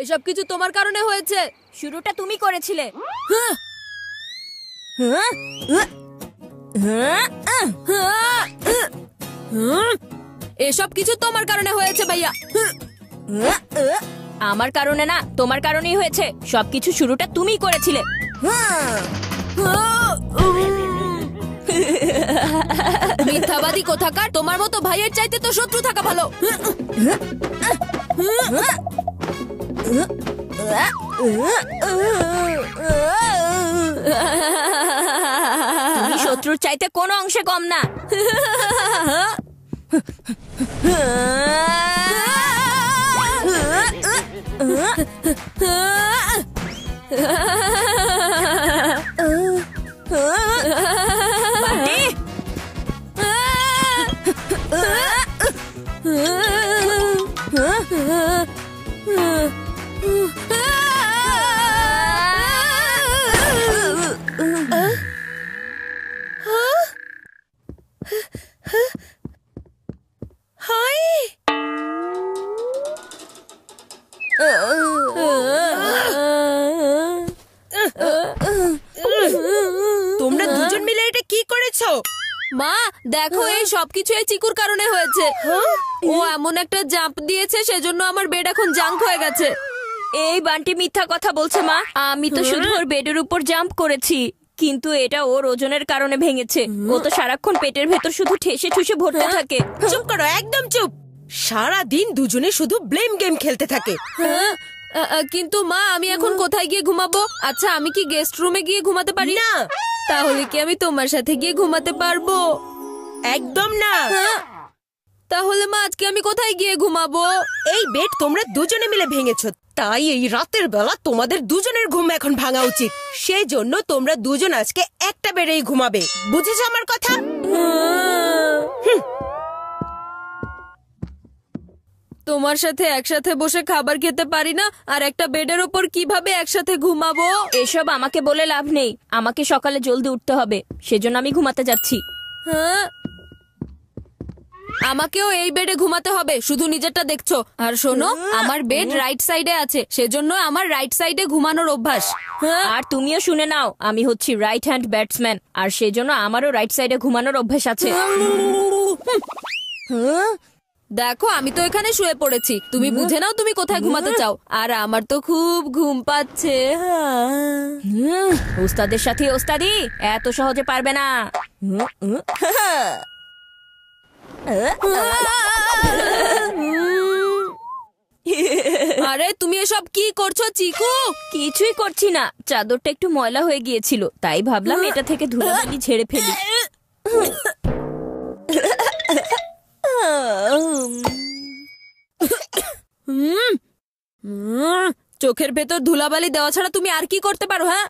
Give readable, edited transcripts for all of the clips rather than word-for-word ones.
এসব কিছু তোমার কারণে হয়েছে। শুরুটা তুমি করেছিলে। এসব কিছু তোমার কারণে হয়েছে ভাইয়া। আমার কারণে না, তোমার কারণেই হয়েছে। সবকিছু শুরুটা তুমিই করেছিলে। মিথ্যাবাদী কোথাকার, তোমার মতো ভাইয়ের চাইতে তো শত্রু থাকা ভালো। তুমি শত্রুর চাইতে কোনো অংশে কম না। তোমরা দুজন মিলে এটা কি করেছো? মা দেখো, এই সবকিছু এই চিকুর কারণে হয়েছে। ও এমন একটা জাম্প দিয়েছে, সেজন্য আমার বেড এখন জাঙ্ক হয়ে গেছে। এই বান্টি মিথ্যা কথা বলছে মা। আমি তো শুধু ওর বেডের উপর জাম্প করেছি, কিন্তু এটা ওর ওজনের কারণে ভেঙেছে। ও তো সারাক্ষণ পেটের ভেতর শুধু ঠেসে ঠুসে ভরতে থাকে। চুপ করো, একদম চুপ। সারা দিন দুজনে শুধু ব্লেম গেম খেলতে থাকে। কিন্তু মা, আমি এখন কোথায় গিয়ে ঘুমাবো? আচ্ছা, আমি কি গেস্ট রুমে গিয়ে ঘুমাতে পারি? না। তাহলে কি আমি তোমার সাথে গিয়ে ঘুমাতে পারবো? একদম না। তাহলে মা, আজকে আমি কোথায় গিয়ে ঘুমাবো? এই বেড তোমরা দুজনে মিলে ভেঙেছো, তাই এই রাতের বেলা তোমাদের দুজনের ঘুম এখন ভাঙা উচিত। সেই জন্য তোমরা দুজন আজকে একটা বেডেই ঘুমাবে, বুঝেছো আমার কথা? তোমার সাথে একসাথে বসে খাবার খেতে পারি না, আর একটা বেডের ওপর কিভাবে একসাথে ঘুমাবো? এসব আমাকে বলে লাভ নেই। আমাকে সকালে জলদি উঠতে হবে, সেজন্য আমি ঘুমাতে যাচ্ছি। আমাকেও এই বেডে ঘুমাতে হবে, শুধু নিজেরটা দেখছো। আর শোনো, আমার বেড রাইট সাইডে আছে, সেজন্য আমার রাইট সাইডে ঘুমানোর অভ্যাস। আর তুমিও শুনে নাও, আমি হচ্ছি রাইট হ্যান্ড ব্যাটসম্যান, আর সেজন্য আমারও রাইট সাইডে ঘুমানোর অভ্যাস আছে। দেখো, আমি তো এখানে শুয়ে পড়েছি, তুমি বুঝে নাও তুমি কোথায় ঘুমাতে চাও। আর আমার তো খুব ঘুম পাচ্ছে। ওস্তাদের সাথে ওস্তাদি এত সহজে পারবে না। আরে তুমি এসব কি করছো চিকু? কিছুই করছি না, চাদরটা একটু ময়লা হয়ে গিয়েছিল, তাই ভাবলাম এটা থেকে ধুলাবালি ঝেড়ে ফেলি। চোখের ভেতর ধুলাবালি দেওয়া ছাড়া তুমি আর কি করতে পারো? হ্যাঁ,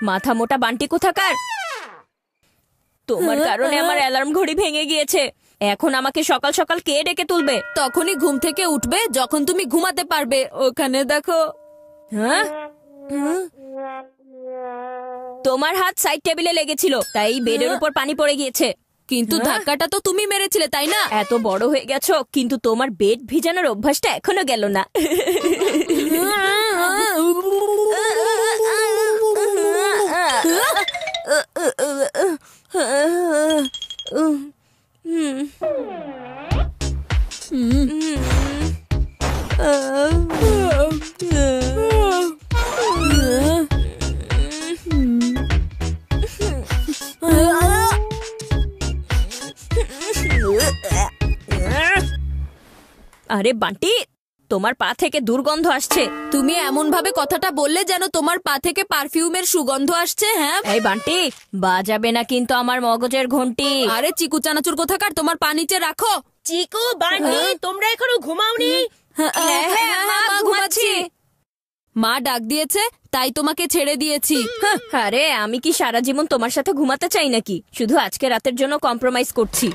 মাথা মোটা বান্টি কোথাকার, তোমার কারণে আমার অ্যালার্ম ঘড়ি ভেঙে গিয়েছে। এখন আমাকে সকাল সকাল কে ডেকে তুলবে? তখনই ঘুম থেকে উঠবে যখন তুমি ঘুমাতে পারবে। ওখানে দেখো। তোমার হাত সাইড টেবিলে লেগেছিল, তাই বেডের উপর পানি পড়ে গিয়েছে। কিন্তু ধাক্কাটা তো তুমি মেরেছিলে, তাই না? এত বড় হয়ে গেছো, কিন্তু তোমার বেড ভিজানোর অভ্যাসটা এখনো গেল না। আরে বান্টি, তোমার পা থেকে দুর্গন্ধ আসছে। তুমি এমন ভাবে কথাটা বললে যেন তোমার পা থেকে পারফিউমের সুগন্ধ আসছে। হ্যাঁ, এই বান্টি, বাজাবে না কিন্তু আমার মগজের ঘন্টি। আরে চিকু চানাচুর কোথাকার, তোমার পা নিচে রাখো। চিকু, বান্টি, তোমরা এখনো ঘুমাওনি? হ্যাঁ, মা, ঘুমাচ্ছি। মা ডাক দিয়েছে তাই তোমাকে ছেড়ে দিয়েছি। আরে আমি কি সারা জীবন তোমার সাথে ঘুমাতে চাই নাকি? শুধু আজকে রাতের জন্য কম্প্রোমাইজ করছি।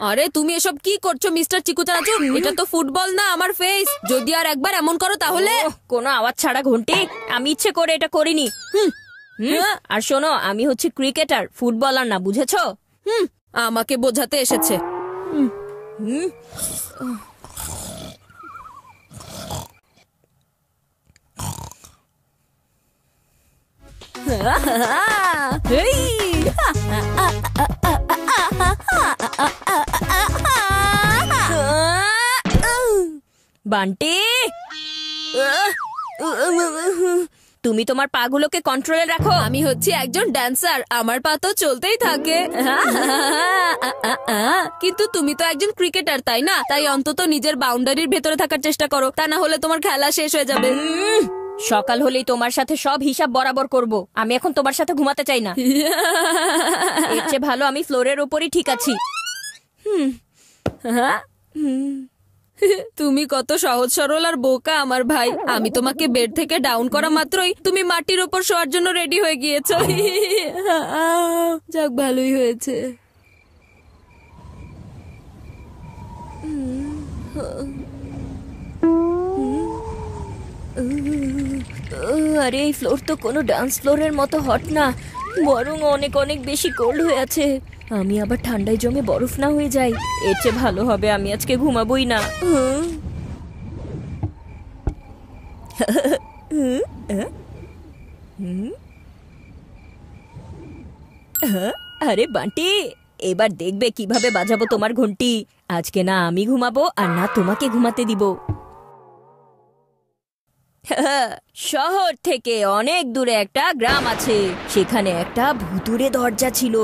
আরে তুমি এসব কি করছো মিস্টার চিকু চানাচুর? এটা তো ফুটবল না, আমার ফেস। যদি আর একবার এমন করো তাহলে। কোনো আওয়াজ ছাড়া ঘন্টি, আমি ইচ্ছে করে এটা করিনি। আর শোনো, আমি হচ্ছে ক্রিকেটার, ফুটবলার না, বুঝেছো? আমাকে বোঝাতে এসেছে। বান্টি, তুমি তোমার পাগুলোকে কন্ট্রোলে রাখো। আমি হচ্ছি একজন ড্যান্সার, আমার পা তো চলতেই থাকে। কিন্তু তুমি তো একজন ক্রিকেটার, তাই না? তাই অন্তত নিজের বাউন্ডারির ভেতরে থাকার চেষ্টা করো, তা না হলে তোমার খেলা শেষ হয়ে যাবে। সকাল হলেই তোমার সাথে সব হিসাব বরাবর করব। আমি এখন তোমার সাথে ঘুমাতে চাই না। এর চেয়ে ভালো আমি ফ্লোরের ওপরই ঠিক আছি। তুমি কত সহজ সরল আর বোকা আমার ভাই। আমি তোমাকে বেড থেকে ডাউন করা মাত্রই তুমি মাটির ওপর শোয়ার জন্য রেডি হয়ে গিয়েছো। যাক, ভালোই হয়েছে। আরে এই ফ্লোর তো কোনো ডান্স ফ্লোরের মতো হট না, বরং অনেক অনেক বেশি কোল্ড হয়ে আছে। আমি আবার ঠান্ডায় জমে বরফ না হয়ে যাই। এর চেয়ে ভালো হবে আমি আজকে ঘুমাবোই না। আরে বান্টি, এবার দেখবে কিভাবে বাজাবো তোমার ঘন্টি। আজকে না আমি ঘুমাবো আর না তোমাকে ঘুমাতে দিব। শহর থেকে অনেক দূরে একটা গ্রাম আছে, সেখানে একটা ভুতুড়ে দরজা ছিল।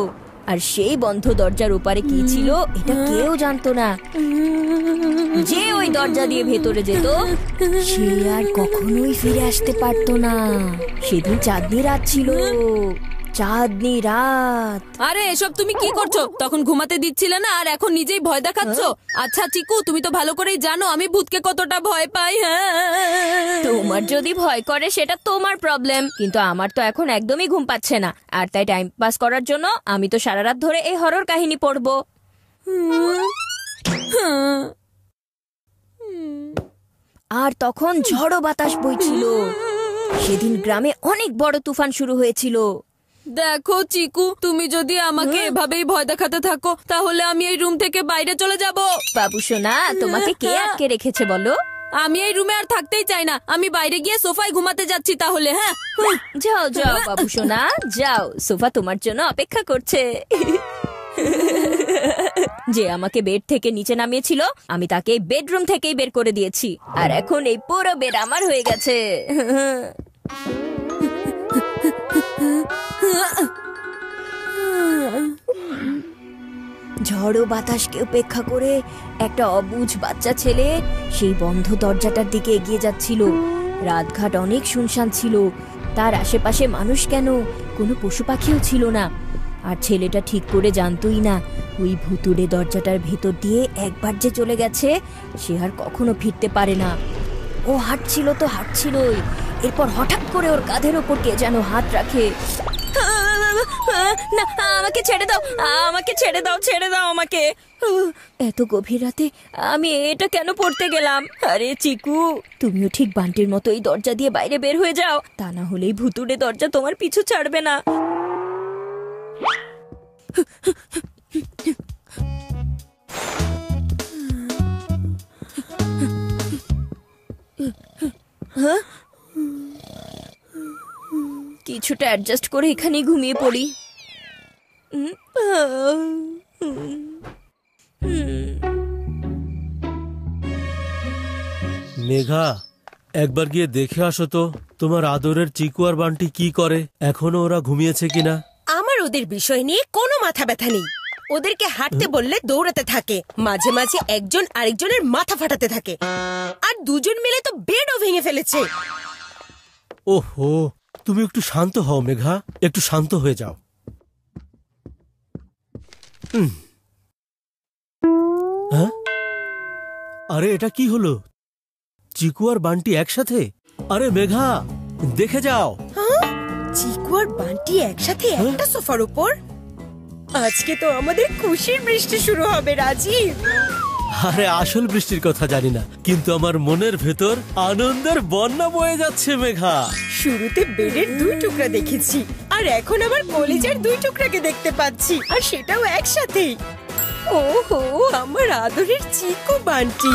আর সেই বন্ধ দরজার ওপারে কি ছিল এটা কেউ জানতো না। যে ওই দরজা দিয়ে ভেতরে যেত সে আর কখনোই ফিরে আসতে পারতো না। সেদিন চাঁদনি রাত ছিল, চাঁদনি রাত। আরে এসব তুমি কি করছো? তখন ঘুমাতে দিচ্ছিলে না আর এখন নিজেই ভয় দেখাচ্ছো। আচ্ছা চিকু, তুমি তো ভালো করেই জানো আমি ভূতকে কতটা ভয় পাই। তোমার যদি ভয় করে সেটা তোমার প্রবলেম, কিন্তু আমার তো এখন একদমই ঘুম পাচ্ছে না। আর তাই টাইম পাস করার জন্য আমি তো সারা রাত ধরে এই হরর কাহিনী পড়বো। আর তখন ঝড়ো বাতাস বইছিল। সেদিন গ্রামে অনেক বড় তুফান শুরু হয়েছিল। দেখো চিকু, তুমি যদি আমাকে এভাবেই ভয় দেখাতে থাকো তাহলে আমি এই রুম থেকে বাইরে চলে যাব। বাবু সোনা, তোমাকে কে আটকে রেখেছে বলো? আমি এই রুমে আর থাকতেই চাই না, আমি বাইরে গিয়ে সোফায় ঘুমাতে যাচ্ছি তাহলে। হ্যাঁ, যাও যাও বাবু সোনা, যাও, সোফা তোমার জন্য অপেক্ষা করছে। যে আমাকে বেড থেকে নিচে নামিয়েছিল আমি তাকে বেডরুম থেকেই বের করে দিয়েছি, আর এখন এই পুরো বেড আমার হয়ে গেছে। ঝড়ো বাতাসকে উপেক্ষা করে একটা অবুঝ বাচ্চা ছেলে সেই বন্ধ দরজাটার দিকে এগিয়ে যাচ্ছিল। রাতঘাট অনেক শুনশান ছিল, তার আশেপাশে মানুষ কেন, কোনো পশু পাখিও ছিল না। আর ছেলেটা ঠিক করে জানতোই না ওই ভুতুড়ে দরজাটার ভেতর দিয়ে একবার যে চলে গেছে সে আর কখনো ফিরতে পারে না। ও হাঁটছিল তো হাঁটছিলই, এরপর হঠাৎ করে ওর কাঁধের ওপর কে যেন হাত রাখে। না, আমাকে ছেড়ে দাও, আমাকে ছেড়ে দাও, ছেড়ে দাও আমাকে। এত গভীর রাতে আমি এটা কেন পড়তে গেলাম? আরে চিকু, তুমিও ঠিক বান্টির মতো এই দরজা দিয়ে বাইরে বের হয়ে যাও, তা না হলেই ভুতুড়ে দরজা তোমার পিছু ছাড়বে না। কিছুটা অ্যাডজাস্ট করে এখানেই ঘুমিয়ে পড়ি। মেঘা, একবার গিয়ে দেখে আসো তো তোমার আদরের চিকু আর বান্টি কি করে, এখনো ওরা ঘুমিয়েছে কিনা। আমার ওদের বিষয় নিয়ে কোনো মাথা ব্যথা নেই। ওদেরকে হাঁটতে বললে দৌড়াতে থাকে, মাঝে মাঝে একজন আরেকজনের মাথা ফাটাতে থাকে, আর দুজন মিলে তো বেডও ভেঙে ফেলেছে। ওহো, তুমি একটু শান্ত হও মেঘা, একটু শান্ত হয়ে যাও। হ্যাঁ, আরে এটা কি হলো? চিকু আর বান্টি একসাথে? আরে মেঘা, দেখে যাও। চিকু আর বান্টি একসাথে একটা সোফার উপর? আজকে তো আমাদের খুশির বৃষ্টি শুরু হবে রাজীব। আরে আসল বৃষ্টির কথা জানি না, কিন্তু আমার মনের ভেতর আনন্দের বন্যা বয়ে যাচ্ছে মেঘা। শুরুতে বেডের 2 টুকরা দেখেছি, আর এখন আবার কলিজার 2 টুকরাকে দেখতে পাচ্ছি, আর সেটাও একসাথেই। ওহো, আমার আদরের চিকু বান্টি।